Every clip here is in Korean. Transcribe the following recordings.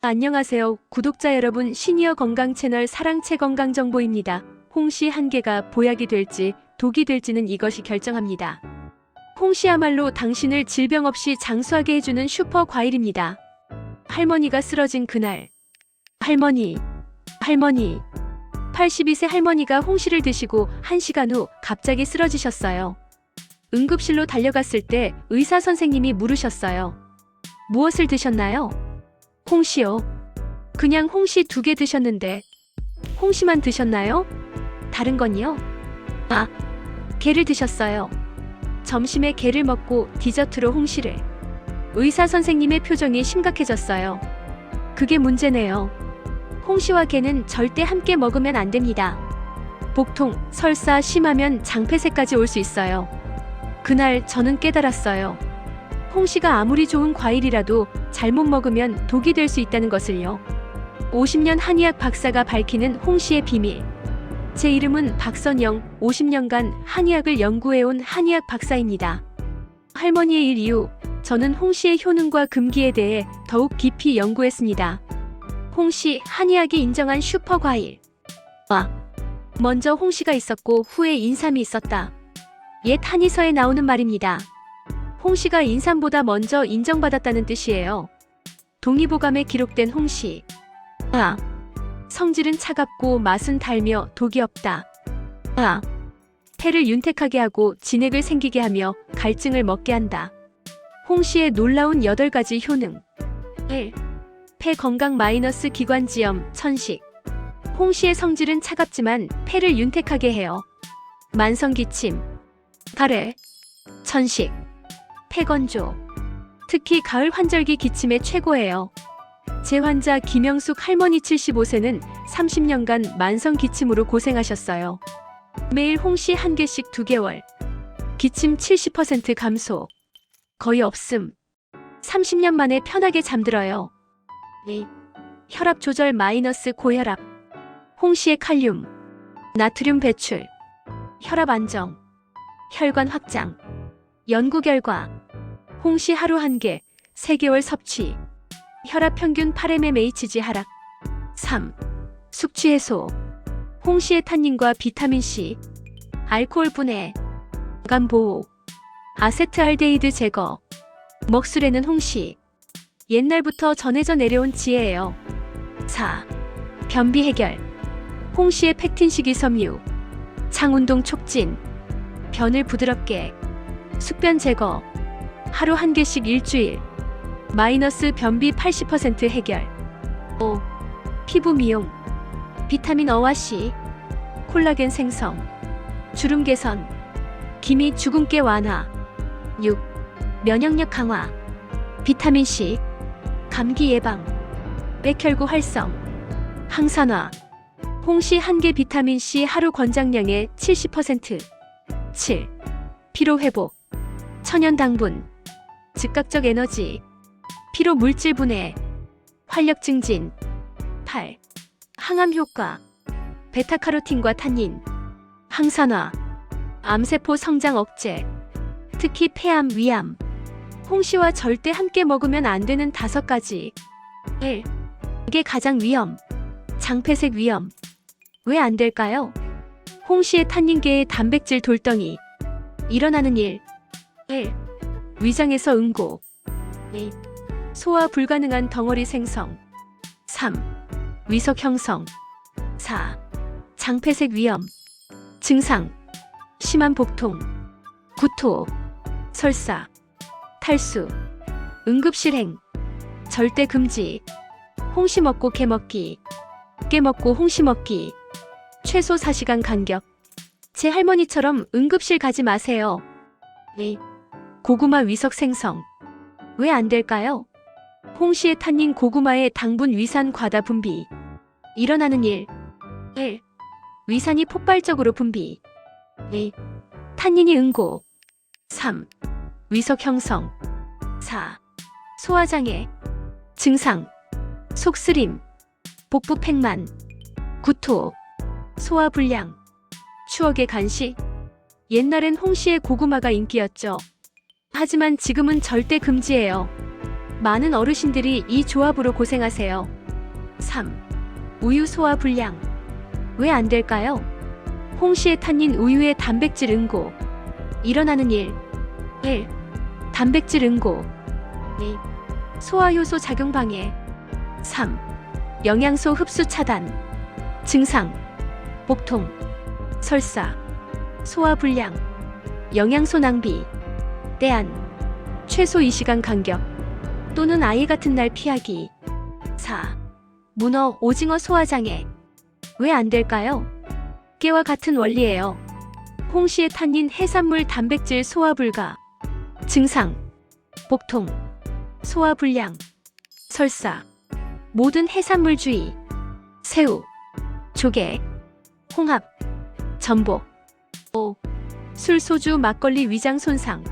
안녕하세요. 구독자 여러분, 시니어 건강 채널 사랑채 건강 정보입니다. 홍시 한 개가 보약이 될지 독이 될지는 이것이 결정합니다. 홍시야말로 당신을 질병 없이 장수하게 해주는 슈퍼 과일입니다. 할머니가 쓰러진 그날. 할머니. 82세 할머니가 홍시를 드시고 1시간 후 갑자기 쓰러지셨어요. 응급실로 달려갔을 때 의사 선생님이 물으셨어요. 무엇을 드셨나요? 홍시요. 그냥 홍시 2개 드셨는데 홍시만 드셨나요? 다른 건요? 아, 게를 드셨어요. 점심에 게를 먹고 디저트로 홍시를. 의사 선생님의 표정이 심각해졌어요. 그게 문제네요. 홍시와 게는 절대 함께 먹으면 안 됩니다. 복통, 설사, 심하면 장폐색까지 올 수 있어요. 그날 저는 깨달았어요. 홍시가 아무리 좋은 과일이라도 잘못 먹으면 독이 될 수 있다는 것을요. 50년 한의학 박사가 밝히는 홍시의 비밀. 제 이름은 박선영, 50년간 한의학을 연구해온 한의학 박사입니다. 할머니의 일 이후 저는 홍시의 효능과 금기에 대해 더욱 깊이 연구했습니다. 홍시, 한의학이 인정한 슈퍼 과일. 먼저 홍시가 있었고 후에 인삼이 있었다. 옛 한의서에 나오는 말입니다. 홍시가 인삼보다 먼저 인정받았다는 뜻이에요. 동의보감에 기록된 홍시. 성질은 차갑고 맛은 달며 독이 없다. 폐를 윤택하게 하고 진액을 생기게 하며 갈증을 먹게 한다. 홍시의 놀라운 8가지 효능. 1. 폐 건강 - 기관지염, 천식. 홍시의 성질은 차갑지만 폐를 윤택하게 해요. 만성기침, 가래, 천식, 폐건조. 특히 가을 환절기 기침에 최고예요. 제 환자 김영숙 할머니 75세는 30년간 만성기침으로 고생하셨어요. 매일 홍시 1개씩 2개월. 기침 70% 감소. 거의 없음. 30년 만에 편하게 잠들어요. 2. 혈압 조절 - 고혈압. 홍시의 칼륨, 나트륨 배출, 혈압 안정, 혈관 확장. 연구 결과 홍시 하루 1개, 3개월 섭취. 혈압 평균 8mmHg 하락. 3. 숙취 해소. 홍시의 탄닌과 비타민C, 알코올 분해, 간 보호, 아세트알데히드 제거. 먹술에는 홍시. 옛날부터 전해져 내려온 지혜예요. 4. 변비 해결. 홍시의 팩틴 식이섬유, 창운동 촉진, 변을 부드럽게, 숙변 제거. 하루 1개씩 일주일. 변비 80% 해결. 5. 피부 미용. 비타민 O와 C, 콜라겐 생성, 주름 개선, 기미 주근깨 완화. 6. 면역력 강화. 비타민 C, 감기 예방, 백혈구 활성, 항산화. 홍시 1개 비타민 C 하루 권장량의 70%. 7. 피로 회복, 천연 당분, 즉각적 에너지, 피로 물질 분해, 활력 증진. 8. 항암 효과, 베타카로틴과 탄닌, 항산화, 암세포 성장 억제, 특히 폐암, 위암. 홍시와 절대 함께 먹으면 안 되는 5가지. 1. 이게 가장 위험, 장폐색 위험. 왜 안 될까요? 홍시의 탄닌계의 단백질 돌덩이. 일어나는 일. 1. 위장에서 응고. 2. 소화 불가능한 덩어리 생성. 3. 위석 형성. 4. 장폐색 위험. 증상. 심한 복통, 구토, 설사, 탈수, 응급실행. 절대 금지. 홍시 먹고 게 먹기, 깨 먹고 홍시 먹기. 최소 4시간 간격. 제 할머니처럼 응급실 가지 마세요. 2. 고구마 위석 생성. 왜 안 될까요? 홍시의 탄닌, 고구마의 당분, 위산 과다 분비. 일어나는 일. 1. 위산이 폭발적으로 분비. 2. 탄닌이 응고. 3. 위석 형성. 4. 소화장애. 증상. 속쓰림, 복부 팽만, 구토, 소화불량. 추억의 간식. 옛날엔 홍시의 고구마가 인기였죠. 하지만 지금은 절대 금지예요. 많은 어르신들이 이 조합으로 고생하세요. 3. 우유 소화 불량. 왜 안 될까요? 홍시에 탄닌 우유의 단백질 응고. 일어나는 일. 1. 단백질 응고. 2. 소화효소 작용 방해. 3. 영양소 흡수 차단. 증상. 복통, 설사, 소화 불량, 영양소 낭비, 때안, 최소 2시간 간격, 또는 아이 같은 날 피하기. 4. 문어, 오징어 소화장애. 왜 안 될까요? 깨와 같은 원리예요. 홍시에 탄닌 해산물 단백질 소화 불가. 증상, 복통, 소화 불량, 설사, 모든 해산물 주의, 새우, 조개, 홍합, 전복. 5. 술, 소주, 막걸리 위장 손상.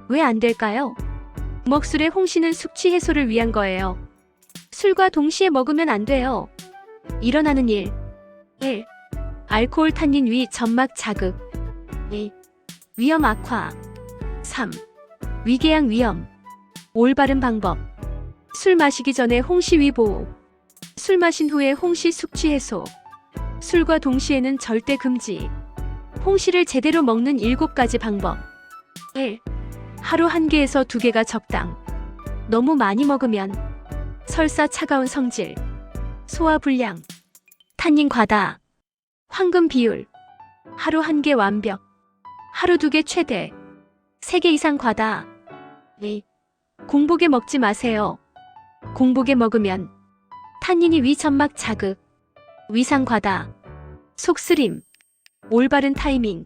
왜 안 될까요? 먹술의 홍시는 숙취 해소를 위한 거예요. 술과 동시에 먹으면 안 돼요. 일어나는 일. 1. 알코올 탄닌 위 점막 자극. 2. 위염 악화. 3. 위궤양 위염. 올바른 방법. 술 마시기 전에 홍시 위 보호. 술 마신 후에 홍시 숙취 해소. 술과 동시에는 절대 금지. 홍시를 제대로 먹는 7가지 방법. 1. 하루 1개에서 2개가 적당. 너무 많이 먹으면 설사, 차가운 성질, 소화 불량, 탄닌 과다. 황금 비율. 하루 1개 완벽. 하루 2개 최대. 3개 이상 과다. 2. 공복에 먹지 마세요. 공복에 먹으면 탄닌이 위 점막 자극, 위상 과다, 속쓰림, 올바른 타이밍.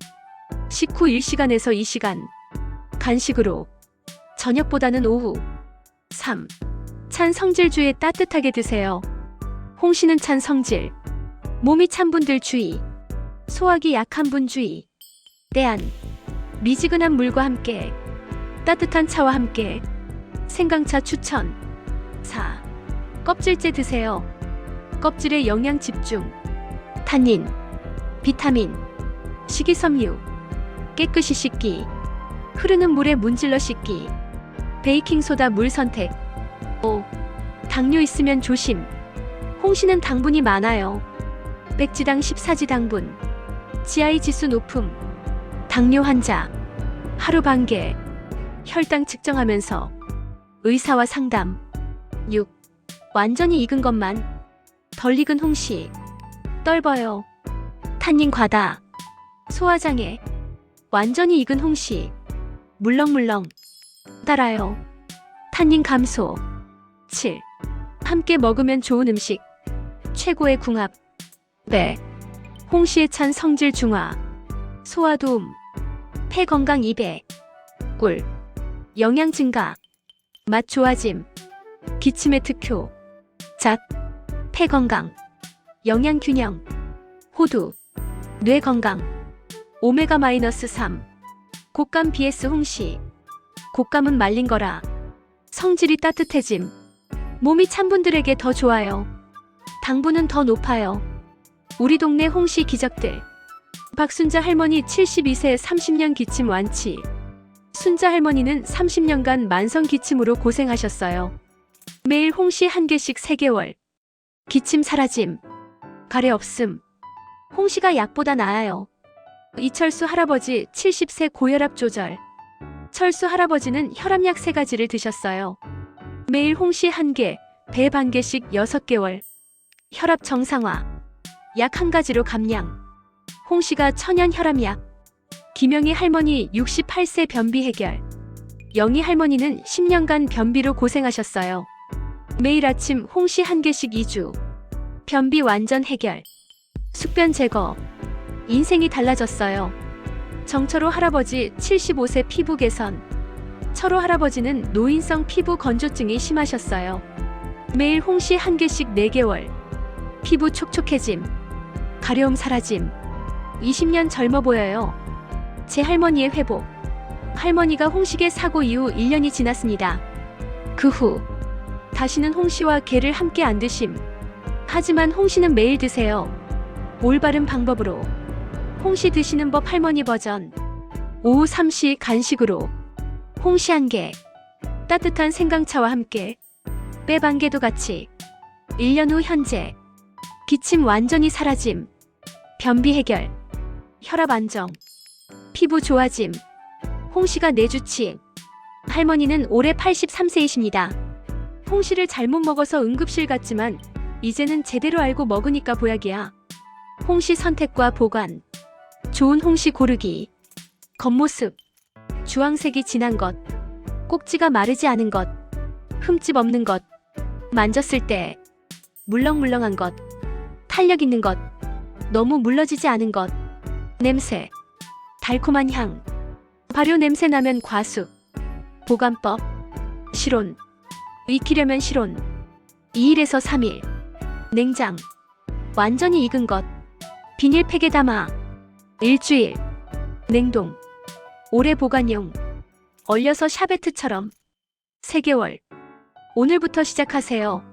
식후 1시간에서 2시간. 간식으로. 저녁보다는 오후. 3. 찬 성질주에 따뜻하게 드세요. 홍시는 찬 성질. 몸이 찬 분들 주의. 소화기 약한 분 주의. 때안. 미지근한 물과 함께. 따뜻한 차와 함께. 생강차 추천. 4. 껍질째 드세요. 껍질에 영양 집중. 탄닌, 비타민, 식이섬유, 깨끗이 씻기, 흐르는 물에 문질러 씻기, 베이킹소다 물 선택. 5. 당뇨 있으면 조심. 홍시는 당분이 많아요. 백지당 14지당분, GI 지수 높음. 당뇨 환자, 하루 반개, 혈당 측정하면서 의사와 상담. 6. 완전히 익은 것만, 덜 익은 홍시, 떫어요. 탄닌 과다, 소화장애, 완전히 익은 홍시, 물렁물렁, 달아요. 탄닌 감소. 7. 함께 먹으면 좋은 음식, 최고의 궁합. 네. 홍시에 찬 성질 중화, 소화 도움, 폐 건강 2배, 꿀, 영양 증가, 맛 좋아짐, 기침의 특효, 잣, 폐 건강, 영양 균형, 호두, 뇌 건강, 오메가-3, 곶감 vs 홍시. 곶감은 말린 거라 성질이 따뜻해짐. 몸이 찬 분들에게 더 좋아요. 당분은 더 높아요. 우리 동네 홍시 기적들. 박순자 할머니 72세 30년 기침 완치. 순자 할머니는 30년간 만성 기침으로 고생하셨어요. 매일 홍시 1개씩 3개월. 기침 사라짐. 가래 없음. 홍시가 약보다 나아요. 이철수 할아버지 70세 고혈압 조절. 철수 할아버지는 혈압약 3가지를 드셨어요. 매일 홍시 1개, 배 반개씩 6개월. 혈압 정상화. 약 1가지로 감량. 홍시가 천연 혈압약. 김영희 할머니 68세 변비 해결. 영희 할머니는 10년간 변비로 고생하셨어요. 매일 아침 홍시 1개씩 2주. 변비 완전 해결. 숙변 제거. 인생이 달라졌어요. 정철호 할아버지 75세 피부 개선. 철호 할아버지는 노인성 피부 건조증이 심하셨어요. 매일 홍시 1개씩 4개월. 피부 촉촉해짐. 가려움 사라짐. 20년 젊어 보여요. 제 할머니의 회복. 할머니가 홍시계 사고 이후 1년이 지났습니다. 그 후 다시는 홍시와 게를 함께 안 드심. 하지만 홍시는 매일 드세요. 올바른 방법으로. 홍시 드시는 법 할머니 버전. 오후 3시 간식으로 홍시 1개. 따뜻한 생강차와 함께 빼반개도 같이 1년 후 현재 기침 완전히 사라짐, 변비 해결, 혈압 안정, 피부 좋아짐. 홍씨가 내주치. 할머니는 올해 83세이십니다. 홍씨를 잘못 먹어서 응급실 갔지만 이제는 제대로 알고 먹으니까 보약이야. 홍씨 선택과 보관. 좋은 홍씨 고르기. 겉모습. 주황색이 진한 것. 꼭지가 마르지 않은 것. 흠집 없는 것. 만졌을 때 물렁물렁한 것. 탄력 있는 것. 너무 물러지지 않은 것. 냄새. 달콤한 향. 발효 냄새 나면 과수. 보관법. 실온. 익히려면 실온. 2일에서 3일. 냉장. 완전히 익은 것. 비닐팩에 담아. 일주일. 냉동. 오래 보관용. 얼려서 샤베트처럼. 3개월. 오늘부터 시작하세요.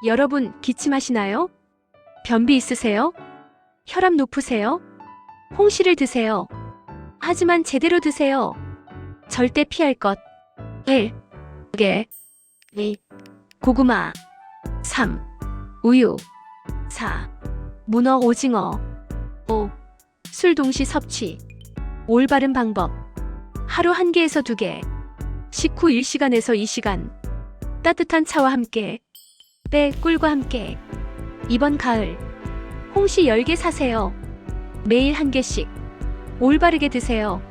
여러분, 기침하시나요? 변비 있으세요? 혈압 높으세요? 홍씨를 드세요. 하지만 제대로 드세요. 절대 피할 것. 1. 게 2. 고구마 3. 우유 4. 문어 오징어 5. 술 동시 섭취. 올바른 방법. 하루 1개에서 2개. 식후 1시간에서 2시간. 따뜻한 차와 함께. 빼 꿀과 함께. 이번 가을 홍씨 10개 사세요. 매일 1개씩. 올바르게 드세요.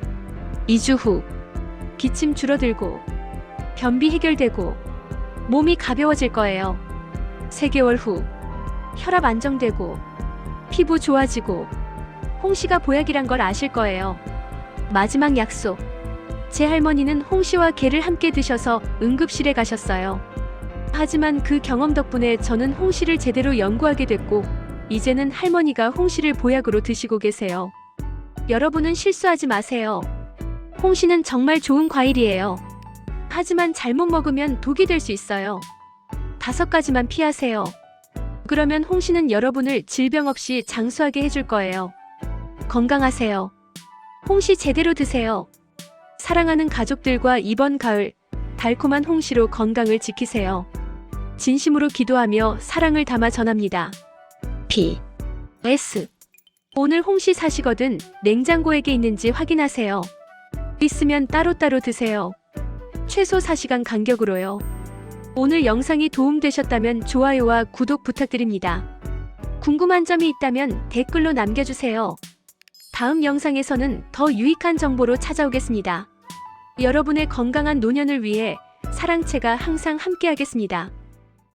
2주 후 기침 줄어들고 변비 해결되고 몸이 가벼워질 거예요. 3개월 후 혈압 안정되고 피부 좋아지고 홍씨가 보약이란 걸 아실 거예요. 마지막 약속. 제 할머니는 홍씨와 게를 함께 드셔서 응급실에 가셨어요. 하지만 그 경험 덕분에 저는 홍씨를 제대로 연구하게 됐고 이제는 할머니가 홍씨를 보약으로 드시고 계세요. 여러분은 실수하지 마세요. 홍씨는 정말 좋은 과일이에요. 하지만 잘못 먹으면 독이 될 수 있어요. 5가지만 피하세요. 그러면 홍씨는 여러분을 질병 없이 장수하게 해줄 거예요. 건강하세요. 홍씨 제대로 드세요. 사랑하는 가족들과 이번 가을 달콤한 홍씨로 건강을 지키세요. 진심으로 기도하며 사랑을 담아 전합니다. P.S. 오늘 홍씨 사시거든 냉장고에 있는지 확인하세요. 있으면 따로따로 드세요. 최소 4시간 간격으로요. 오늘 영상이 도움되셨다면 좋아요와 구독 부탁드립니다. 궁금한 점이 있다면 댓글로 남겨주세요. 다음 영상에서는 더 유익한 정보로 찾아오겠습니다. 여러분의 건강한 노년을 위해 사랑채가 항상 함께하겠습니다.